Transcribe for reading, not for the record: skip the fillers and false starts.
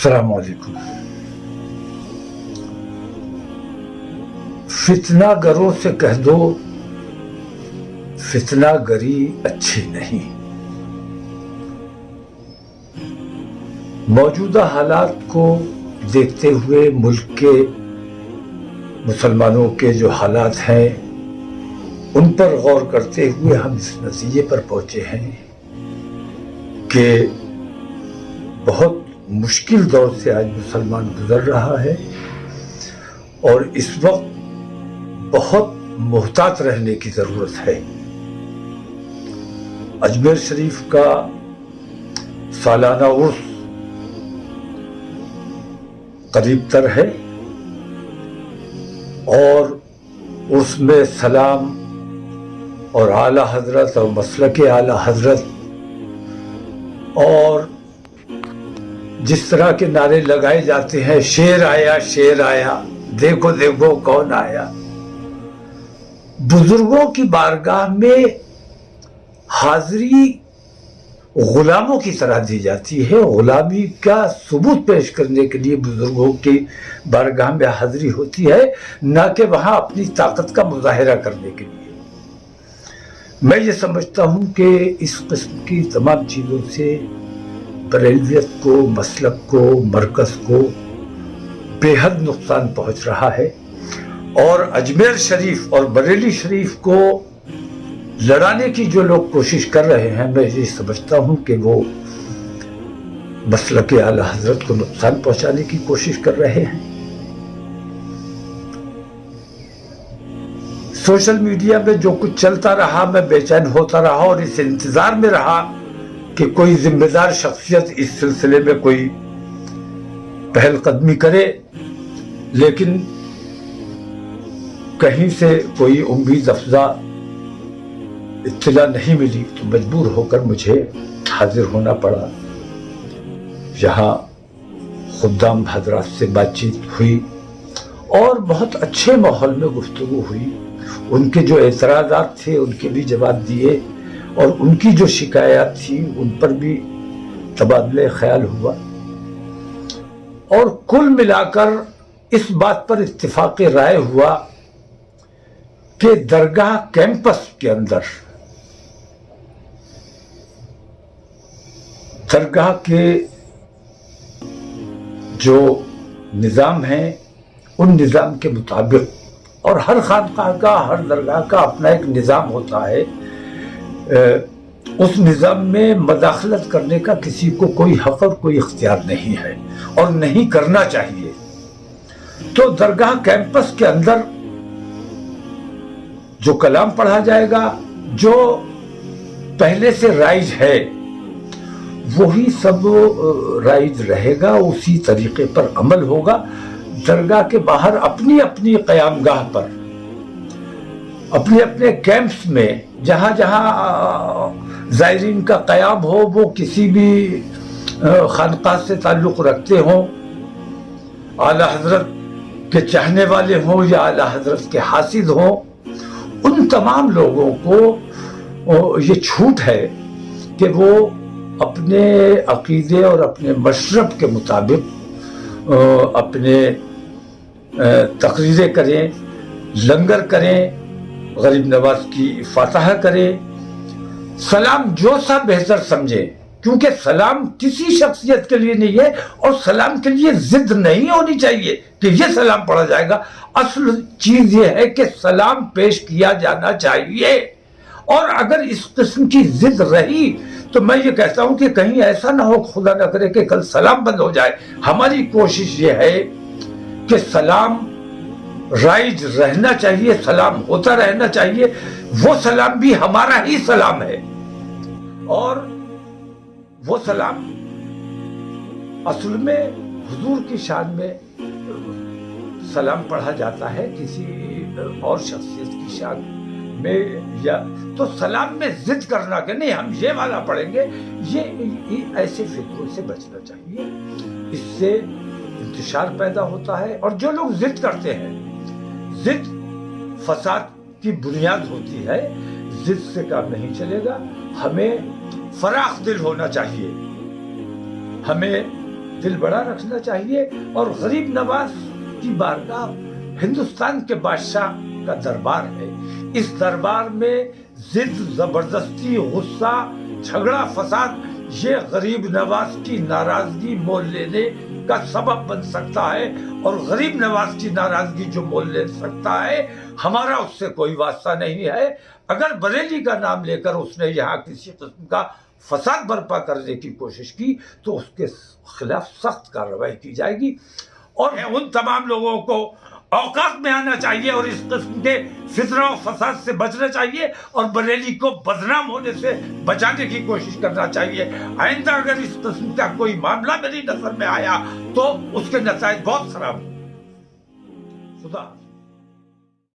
अस्सलाम वालेकुम। फितना गरों से कह दो फितना गरी अच्छी नहीं। मौजूदा हालात को देखते हुए मुल्क के मुसलमानों के जो हालात हैं उन पर गौर करते हुए हम इस नतीजे पर पहुंचे हैं कि बहुत मुश्किल दौर से आज मुसलमान गुजर रहा है और इस वक्त बहुत मुहतात रहने की ज़रूरत है। अजमेर शरीफ का सालाना उर्स करीब तर है और उर्स में सलाम और आला हजरत और मसलके आला हजरत और जिस तरह के नारे लगाए जाते हैं, शेर आया, देखो देखो कौन आया। बुजुर्गों की बारगाह में हाजिरी गुलामों की तरह दी जाती है। गुलामी का सबूत पेश करने के लिए बुजुर्गों की बारगाह में हाजिरी होती है, न कि वहां अपनी ताकत का मुजाहिरा करने के लिए। मैं ये समझता हूं कि इस किस्म की तमाम चीज़ों से बरेलवियत को, मसलक को, मरकज को बेहद नुकसान पहुंच रहा है और अजमेर शरीफ और बरेली शरीफ को लड़ाने की जो लोग कोशिश कर रहे हैं, मैं ये समझता हूं कि वो मसलक आला हजरत को नुकसान पहुंचाने की कोशिश कर रहे हैं। सोशल मीडिया में जो कुछ चलता रहा, मैं बेचैन होता रहा और इस इंतजार में रहा कि कोई जिम्मेदार शख्सियत इस सिलसिले में कोई पहल कदमी करे, लेकिन कहीं से कोई उम्मीद अफजा इत्तला नहीं मिली, तो मजबूर होकर मुझे हाजिर होना पड़ा। यहाँ खुद्दाम हजरात से बातचीत हुई और बहुत अच्छे माहौल में गुफ्तगू हुई। उनके जो एतराज़ात थे उनके भी जवाब दिए और उनकी जो शिकायत थी उन पर भी तबादले ख्याल हुआ और कुल मिलाकर इस बात पर इत्तिफाक राय हुआ कि दरगाह कैंपस के अंदर दरगाह के जो निज़ाम है उन निज़ाम के मुताबिक, और हर खानकाह का, हर दरगाह का अपना एक निज़ाम होता है, उस निज़ाम में मदाखलत करने का किसी को कोई हक और कोई इख्तियार नहीं है और नहीं करना चाहिए। तो दरगाह कैंपस के अंदर जो कलाम पढ़ा जाएगा, जो पहले से राइज है वही सब राइज रहेगा, उसी तरीके पर अमल होगा। दरगाह के बाहर अपनी अपनी क़यामगाह पर, अपने अपने कैंप्स में, जहाँ जहाँ ज़ायरीन का क़याम हो, वो किसी भी खानक़ाह से ताल्लुक़ रखते हों, आला हज़रत के चाहने वाले हों या आला हज़रत के हासिद हों, उन तमाम लोगों को ये छूट है कि वो अपने अक़ीदे और अपने मशरब के मुताबिक अपने तकरीरें करें, लंगर करें, गरीब नवाज की फातहा करें, सलाम जो सा बेहतर समझे, क्योंकि सलाम किसी शख्सियत के लिए नहीं है और सलाम के लिए जिद नहीं होनी चाहिए कि ये सलाम पढ़ा जाएगा। असल चीज ये है कि सलाम पेश किया जाना चाहिए और अगर इस किस्म की जिद रही तो मैं ये कहता हूं कि कहीं ऐसा ना हो, खुदा ना करे, कि कल सलाम बंद हो जाए। हमारी कोशिश ये है कि सलाम राइज रहना चाहिए, सलाम होता रहना चाहिए। वो सलाम भी हमारा ही सलाम है और वो सलाम असल में हुजूर की शान में सलाम पढ़ा जाता है, किसी और शख्सियत की शान में, या तो सलाम में जिद करना कि नहीं हम ये वाला पढ़ेंगे, ये ऐसे फिक्रों से बचना चाहिए। इससे इंतशार पैदा होता है और जो लोग जिद करते हैं, जिद फसाद की बुनियाद होती है, जिद से काम नहीं चलेगा। हमें फराख दिल होना चाहिए, हमें دل بڑا رکھنا چاہیے. اور غریب نواز کی بارگاہ ہندوستان کے بادشاہ کا دربار ہے. اس دربار میں ضد، زبردستی، غصہ، جھگڑا، فساد یہ غریب نواز کی ناراضگی مول لینے کا سبب بن سکتا ہے. اور غریب نواز کی ناراضگی جو مول لے سکتا ہے، ہمارا اس سے کوئی واسطہ نہیں ہے. اگر بریلی کا نام لے کر اس نے یہاں کسی قسم کا فساد برپا کرنے کی کوشش کی تو اس کے خلاف سخت کارروائی کی جائے گی. اور ان تمام لوگوں کو اوقات میں آنا چاہیے اور اس قسم کے فتنہ و فساد سے بچنا چاہیے اور بریلی کو بدنام ہونے سے بچانے کی کوشش کرنا چاہیے. آئندہ اگر اس قسم کا کوئی معاملہ میری نظر میں آیا تو اس کے نتائج بہت خراب ہوں. خدا